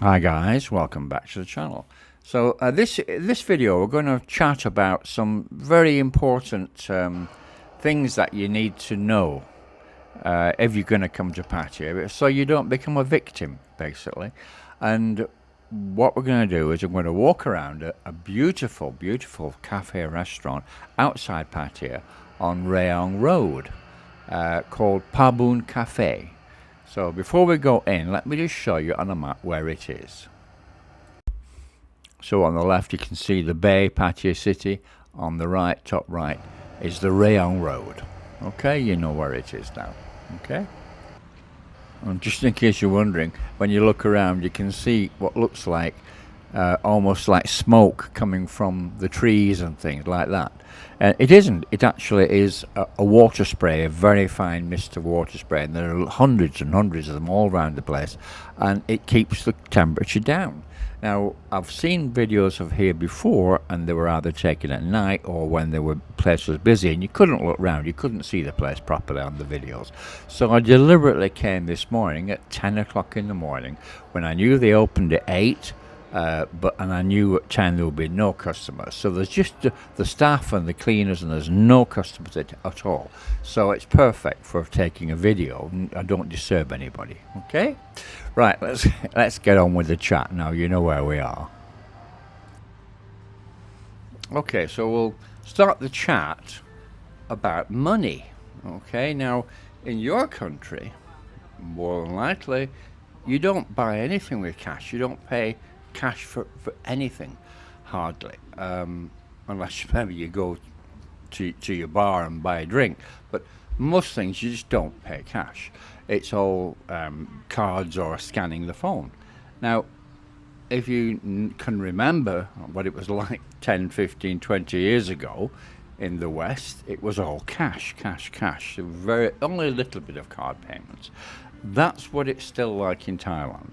Hi guys, welcome back to the channel. So this video we're going to chat about some very important things that you need to know if you're going to come to Pattaya, so you don't become a victim, basically. And what we're going to do is I'm going to walk around a beautiful, beautiful cafe restaurant outside Pattaya on Rayong Road called Pabun Cafe. So before we go in, let me just show you on a map where it is. So on the left you can see the bay, Pattaya City. On the right, top right, is the Rayong Road. Okay, you know where it is now. Okay? And just in case you're wondering, when you look around you can see what looks like almost like smoke coming from the trees and things like that. It isn't. It actually is a water spray, a very fine mist of water spray, and there are hundreds and hundreds of them all around the place, and it keeps the temperature down. Now, I've seen videos of here before, and they were either taken at night or when the place was busy, and you couldn't look round, you couldn't see the place properly on the videos. So I deliberately came this morning at 10 o'clock in the morning when I knew they opened at 8. And I knew at 10 there would be no customers. So there's just the staff and the cleaners, and there's no customers at all. So it's perfect for taking a video. I don't disturb anybody. Okay, right. Let's get on with the chat now. You know where we are. Okay, so we'll start the chat about money. Okay, now in your country, more than likely, you don't buy anything with cash. You don't pay cash for anything, hardly, unless maybe you go to your bar and buy a drink. But most things you just don't pay cash. It's all cards or scanning the phone. Now, if you can remember what it was like 10, 15, 20 years ago in the West, it was all cash, cash, cash. Only a little bit of card payments. That's what it's still like in Thailand.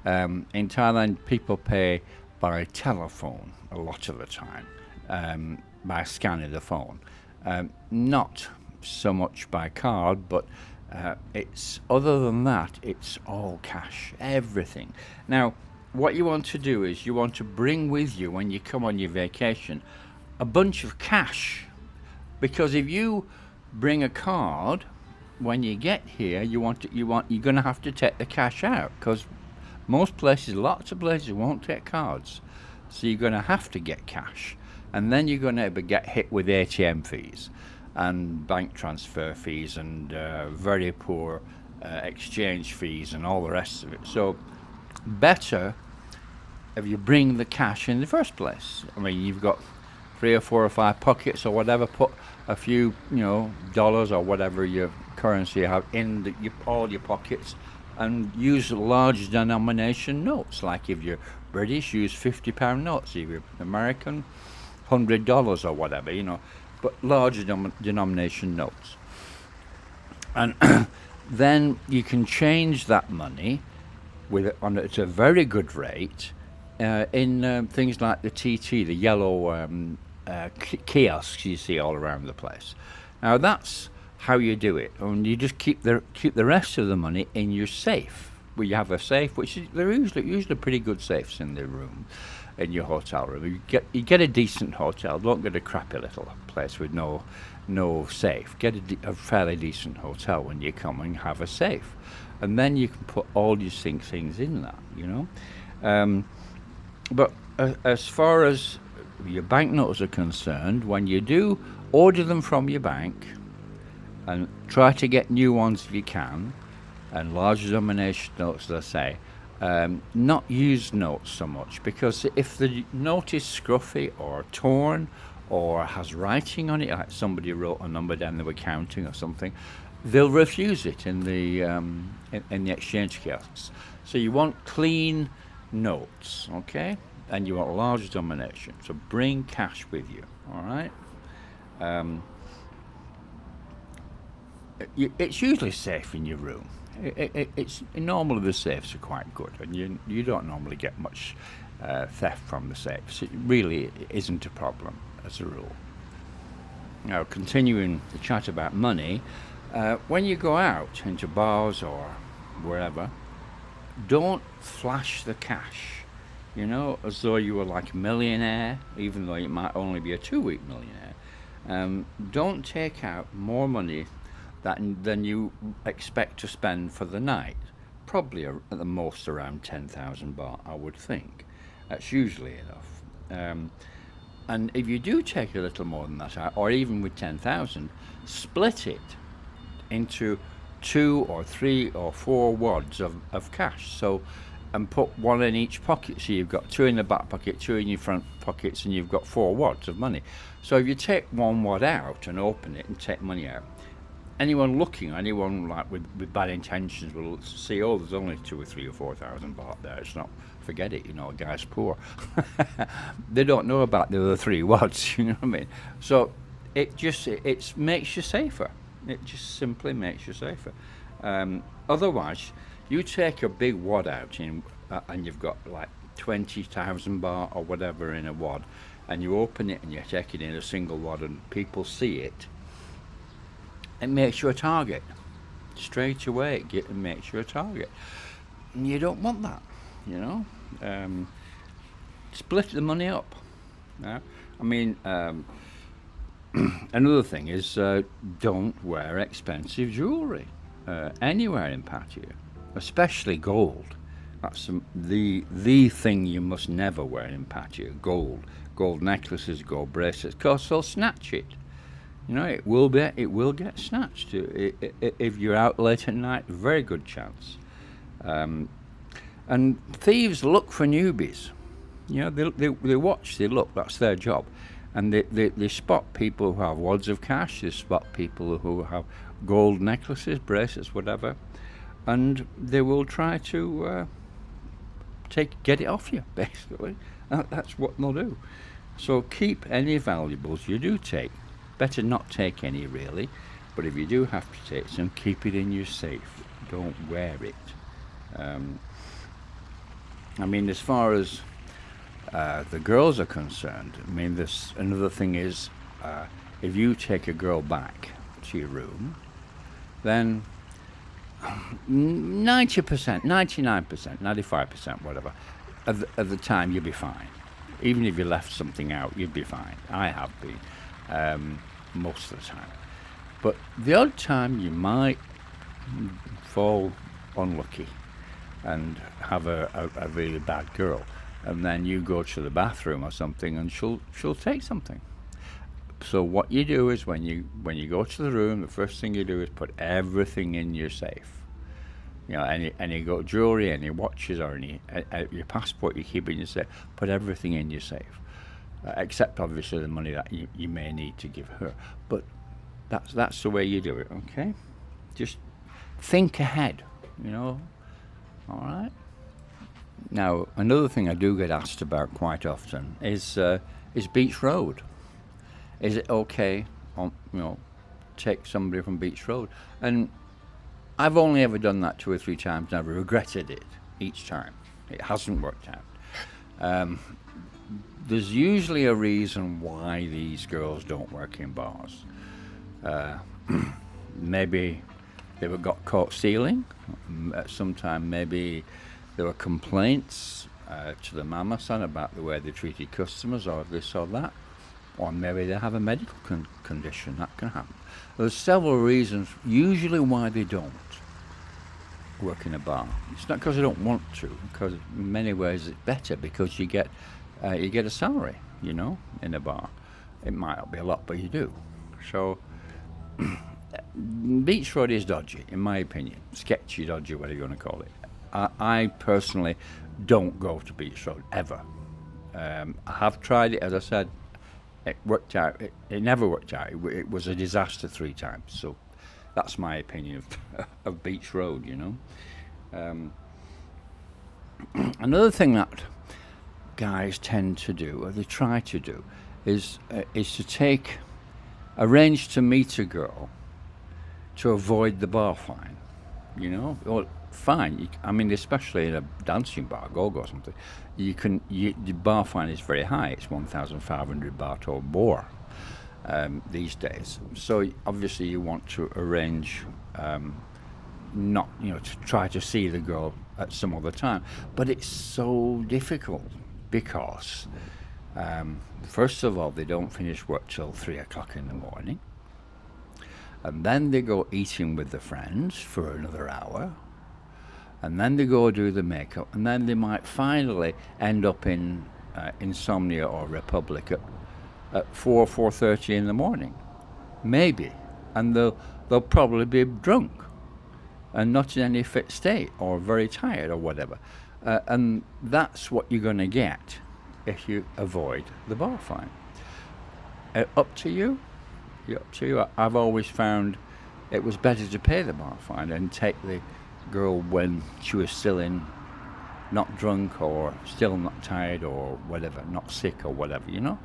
In Thailand, people pay by telephone a lot of the time, by scanning the phone. Not so much by card, but it's other than that, it's all cash, everything. Now, what you want to do is you want to bring with you when you come on your vacation a bunch of cash, because if you bring a card when you get here, you're going to have to take the cash out, because most places, lots of places won't take cards. So you're going to have to get cash. And then you're going to get hit with ATM fees and bank transfer fees and very poor exchange fees and all the rest of it. So better if you bring the cash in the first place. I mean, you've got 3 or 4 or 5 pockets or whatever, put a few, dollars or whatever your currency you have in all your pockets, and use large denomination notes. Like if you're British, use £50 notes. If you're American, $100 or whatever, but large denomination notes. And then you can change that money at a very good rate in things like the TT, the yellow kiosks you see all around the place. Now that's how you do it, and you just keep the rest of the money in your safe. Where you have a safe, which is they're usually pretty good safes in the room, in your hotel room. You get a decent hotel. Don't get a crappy little place with no safe. Get a fairly decent hotel when you come and have a safe, and then you can put all your things in that. But as far as your banknotes are concerned, when you do order them from your bank, and try to get new ones if you can, and large denomination notes, as I say, not used notes so much, because if the note is scruffy or torn or has writing on it, like somebody wrote a number down they were counting or something, they'll refuse it in the exchange kiosks. So you want clean notes, okay? And you want large denomination. So bring cash with you, all right? It's usually safe in your room. It's normally the safes are quite good, and you don't normally get much theft from the safes. It really isn't a problem as a rule. Now, continuing the chat about money, when you go out into bars or wherever, don't flash the cash, as though you were like a millionaire, even though you might only be a 2 week millionaire. Don't take out more money than you expect to spend for the night. Probably at the most around 10,000 baht, I would think. That's usually enough. And if you do take a little more than that out, or even with 10,000, split it into 2 or 3 or 4 wads of cash. So, and put one in each pocket. So you've got 2 in the back pocket, 2 in your front pockets, and you've got 4 wads of money. So if you take 1 wad out and open it and take money out, anyone like with bad intentions will see, oh, there's only 2 or 3 or 4,000 baht there. It's not, forget it, a guy's poor. They don't know about the other 3 wads, you know what I mean? So it makes you safer. It just simply makes you safer. Otherwise, you take a big wad out and you've got like 20,000 baht or whatever in a wad, and you open it and you take it in a single wad and people see it. It makes you a target. Straight away, it makes you a target. And you don't want that, Split the money up. Yeah? I mean, another thing is don't wear expensive jewellery anywhere in Pattaya, especially gold. That's the thing you must never wear in Pattaya. Gold necklaces, gold bracelets, because they'll snatch it. It will get snatched if you're out late at night. Very good chance. And thieves look for newbies. They watch, they look. That's their job, and they spot people who have wads of cash. They spot people who have gold necklaces, bracelets, whatever, and they will try to get it off you. Basically, that's what they'll do. So keep any valuables you do take. Better not take any, really, but if you do have to take some, keep it in your safe. Don't wear it. I mean, as far as the girls are concerned, I mean, another thing is, if you take a girl back to your room, then 90%, 99%, 95%, whatever, of the time you'll be fine. Even if you left something out, you'd be fine. I have been. Most of the time, but the odd time you might fall unlucky and have a really bad girl, and then you go to the bathroom or something and she'll take something. So what you do is when you go to the room, the first thing you do is put everything in your safe. Any gold jewelry, any watches, or any your passport you keep in your safe. Put everything in your safe. Except obviously the money that you may need to give her, but that's the way you do it. Okay, just think ahead. All right. Now, another thing I do get asked about quite often is Beach Road. Is it okay take somebody from Beach Road? And I've only ever done that 2 or 3 times, and I've regretted it each time. It hasn't worked out. There's usually a reason why these girls don't work in bars. Maybe they got caught stealing. At some time, maybe there were complaints to the mama-san about the way they treated customers, or this or that. Or maybe they have a medical condition. That can happen. There's several reasons, usually, why they don't work in a bar. It's not because they don't want to, because in many ways it's better, because you get a salary, in a bar. It might not be a lot, but you do. So, Beach Road is dodgy, in my opinion. Sketchy, dodgy, whatever you want to call it. I personally don't go to Beach Road, ever. I have tried it, as I said. It worked out. It never worked out. It was a disaster 3 times. So, that's my opinion of Beach Road, Another thing that guys tend to do, or they try to do, is to arrange to meet a girl to avoid the bar fine. Well, fine. I mean, especially in a dancing bar, go-go or something, the bar fine is very high. It's 1,500 baht or more these days. So obviously you want to arrange not, to try to see the girl at some other time. But it's so difficult because, first of all, they don't finish work till 3 o'clock in the morning. And then they go eating with their friends for another hour. And then they go do the makeup. And then they might finally end up in Insomnia or Republic at 4:30 in the morning. Maybe. And they'll probably be drunk and not in any fit state or very tired or whatever. And that's what you're going to get if you avoid the bar fine. Up to you. Up to you. I've always found it was better to pay the bar fine and take the girl when she was still not drunk or still not tired or whatever, not sick or whatever, you know.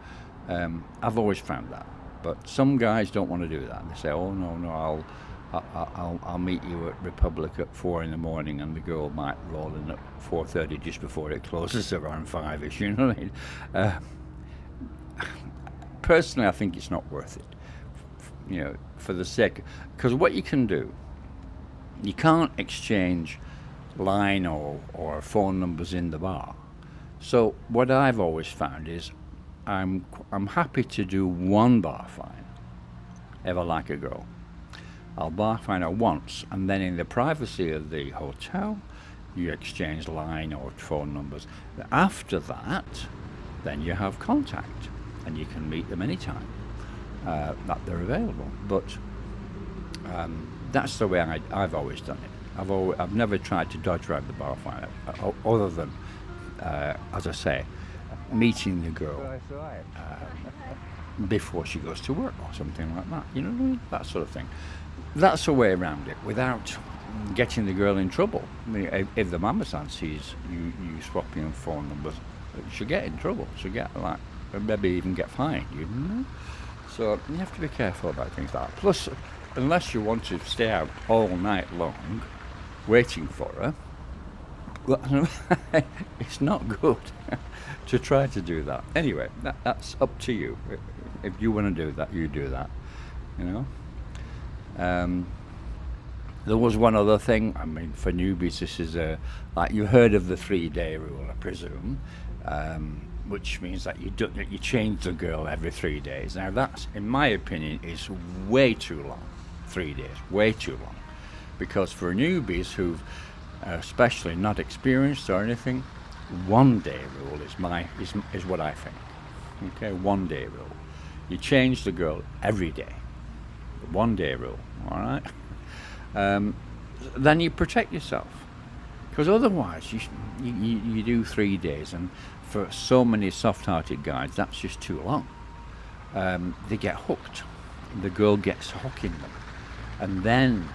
I've always found that. But some guys don't want to do that. They say, "Oh no, I'll meet you at Republic at 4 in the morning," and the girl might roll in at 4:30 just before it closes around 5ish. You know what I mean? Personally, I think it's not worth it. You know, for the sake, because what you can do, you can't exchange line or phone numbers in the bar. So what I've always found is I'm happy to do one bar fine if I like a girl. I'll bar fine her once, and then in the privacy of the hotel, you exchange line or phone numbers. After that, then you have contact, and you can meet them anytime that they're available. But that's the way I've always done it. I've never tried to dodge around the bar fine, other than, as I say, meeting the girl before she goes to work or something like that. You know what I mean? That sort of thing. That's a way around it without getting the girl in trouble. I mean, if the mama-san sees you swapping phone numbers, she'll get in trouble. She'll get maybe even get fined. You know? So you have to be careful about things like that. Plus, unless you want to stay out all night long waiting for her, well, it's not good to try to do that. Anyway, that's up to you. If you want to do that, you do that. You know. There was one other thing. I mean, for newbies, this is like you heard of the 3-day rule, I presume, which means that you change the girl every 3 days. Now, that, in my opinion, is way too long. 3 days, way too long, because for newbies who've especially not experienced or anything, 1-day rule is what I think. Okay, 1-day rule. You change the girl every day. 1-day rule. All right. Then you protect yourself, because otherwise you do 3 days, and for so many soft-hearted guys, that's just too long. They get hooked. The girl gets hooking them, and then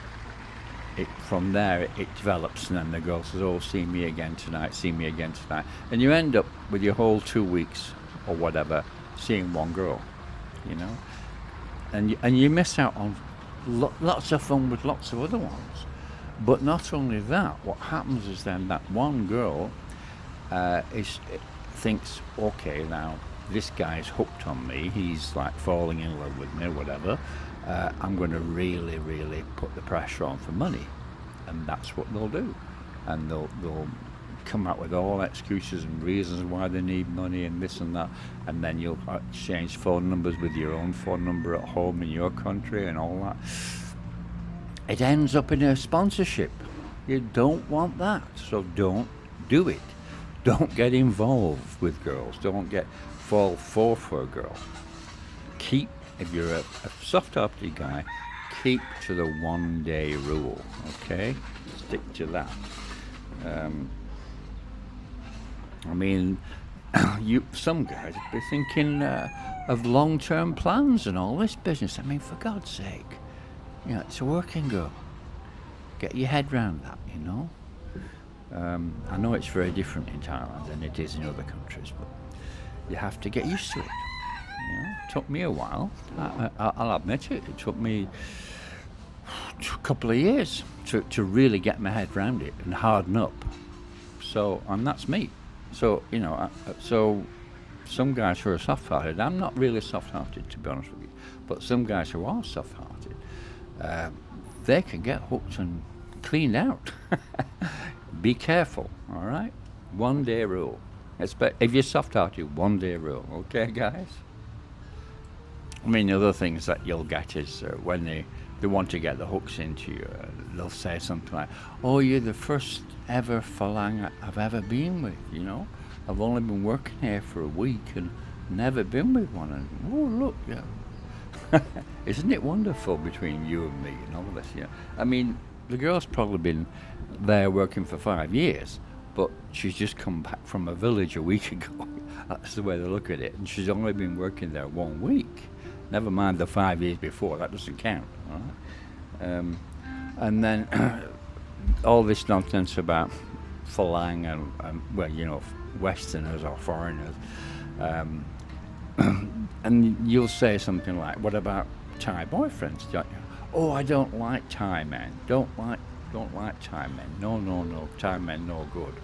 from there it develops, and then the girl says, "Oh, see me again tonight, see me again tonight," and you end up with your whole 2 weeks or whatever seeing one girl, you know, and you miss out on lots of fun with lots of other ones. But not only that, what happens is then that one girl thinks, okay, now this guy's hooked on me, he's like falling in love with me or whatever, I'm going to really, really put the pressure on for money. And that's what they'll do. And they'll come out with all excuses and reasons why they need money and this and that, and then you'll exchange phone numbers with your own phone number at home in your country and all that. It ends up in a sponsorship. You don't want that, so don't do it. Don't get involved with girls. Don't fall for a girl. If you're a soft-hearted guy, keep to the 1-day rule, okay? Stick to that. I mean, some guys be thinking of long-term plans and all this business. I mean, for God's sake, you know, it's a working girl. Get your head round that, you know. I know it's very different in Thailand than it is in other countries, but you have to get used to it. You know, it took me a while. I'll admit it. It took me a couple of years to really get my head round it and harden up. So, and that's me. So, you know, so some guys who are soft-hearted, I'm not really soft-hearted, to be honest with you, but some guys who are soft-hearted, they can get hooked and cleaned out. be careful, all right? 1 day rule. If you're soft-hearted, 1 day rule. Okay, guys? I mean, the other things that you'll get is when they want to get the hooks into you, they'll say something like, "Oh, you're the first ever Falang I've ever been with, you know? I've only been working here for a week and never been with one." And, oh, look, yeah. Isn't it wonderful between you and me and all this? Yeah. I mean, the girl's probably been there working for 5 years, but she's just come back from a village a week ago. That's the way they look at it. And she's only been working there 1 week. Never mind the 5 years before, that doesn't count. All right? And then all this nonsense about Falang and well, you know, Westerners or foreigners. And you'll say something like, "What about Thai boyfriends?" Don't you? "Oh, I don't like Thai men. Don't like Thai men. No, Thai men no good."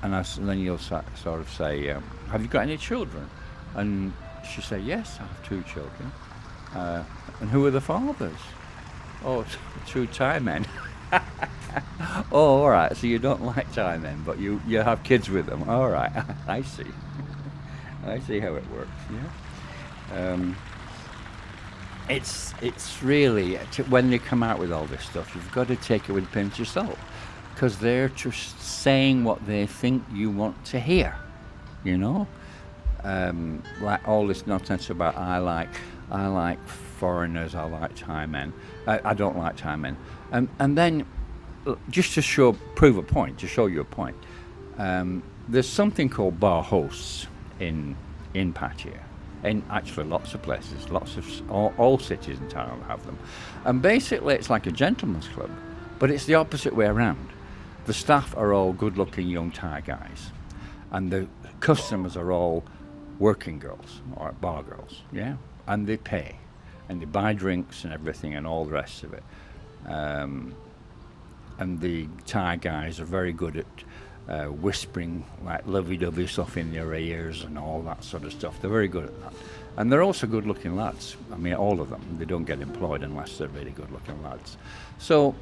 And then you'll sort of say, "Have you got any children?" And she say, "Yes, I have 2 children." "And who are the fathers?" "Oh, 2 Thai men." "Oh, all right. So you don't like Thai men, but you have kids with them. All right, I see. I see how it works." Yeah. It's really when they come out with all this stuff, you've got to take it with a pinch of salt, because they're just saying what they think you want to hear. You know, like all this nonsense about I like foreigners, I like Thai men. I don't like Thai men. And then just to prove a point, to show you a point, there's something called bar hosts in Pattaya. In actually lots of places, all cities in Thailand have them. And basically it's like a gentleman's club, but it's the opposite way around. The staff are all good-looking young Thai guys, and the customers are all working girls or bar girls, yeah? And they pay, and they buy drinks and everything and all the rest of it. And the Thai guys are very good at whispering like lovey-dovey stuff in their ears and all that sort of stuff. They're very good at that. And they're also good-looking lads. I mean, all of them. They don't get employed unless they're really good-looking lads. So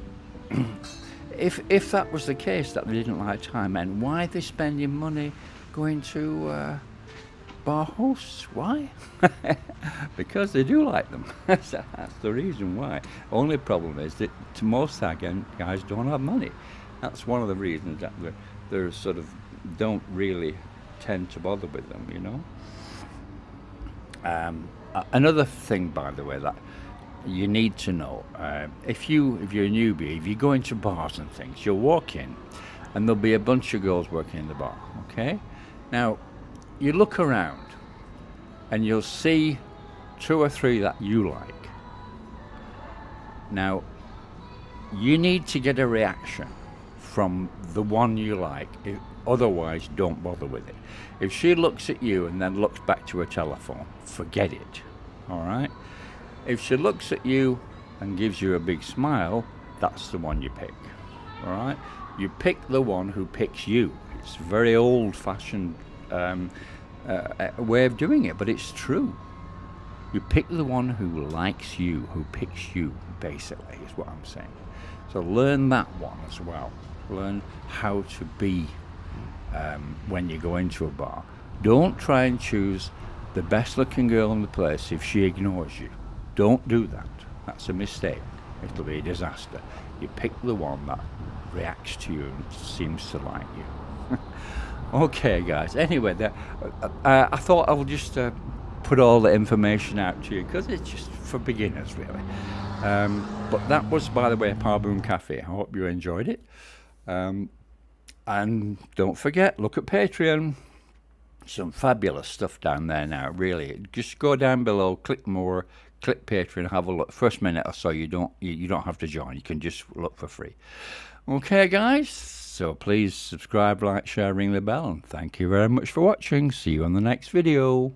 if that was the case, that they didn't like Thai men, why are they spending money going to bar hosts? Why? Because they do like them. That's the reason why. Only problem is that most Thai guys don't have money. That's one of the reasons that they're sort of don't really tend to bother with them, you know. Another thing, by the way, that you need to know, if you're a newbie, if you go into bars and things, you'll walk in and there'll be a bunch of girls working in the bar, okay? Now, you look around and you'll see 2 or 3 that you like. Now, you need to get a reaction from the one you like. Otherwise, don't bother with it. If she looks at you and then looks back to her telephone, forget it, all right? If she looks at you and gives you a big smile, that's the one you pick, all right? You pick the one who picks you. It's a very old-fashioned way of doing it, but it's true. You pick the one who likes you, who picks you, basically, is what I'm saying. So learn that one as well. Learn how to be when you go into a bar. Don't try and choose the best looking girl in the place if she ignores you. Don't do that. That's a mistake. It'll be a disaster. You pick the one that reacts to you and seems to like you. Okay, guys. Anyway, I thought I'll just put all the information out to you because it's just for beginners, really. But that was, by the way, Parboom Cafe. I hope you enjoyed it. And don't forget, look at Patreon. Some fabulous stuff down there now, really. Just go down below, click more, click Patreon, have a look. First minute or so, you don't have to join. You can just look for free. Okay, guys. So please subscribe, like, share, ring the bell. And thank you very much for watching. See you on the next video.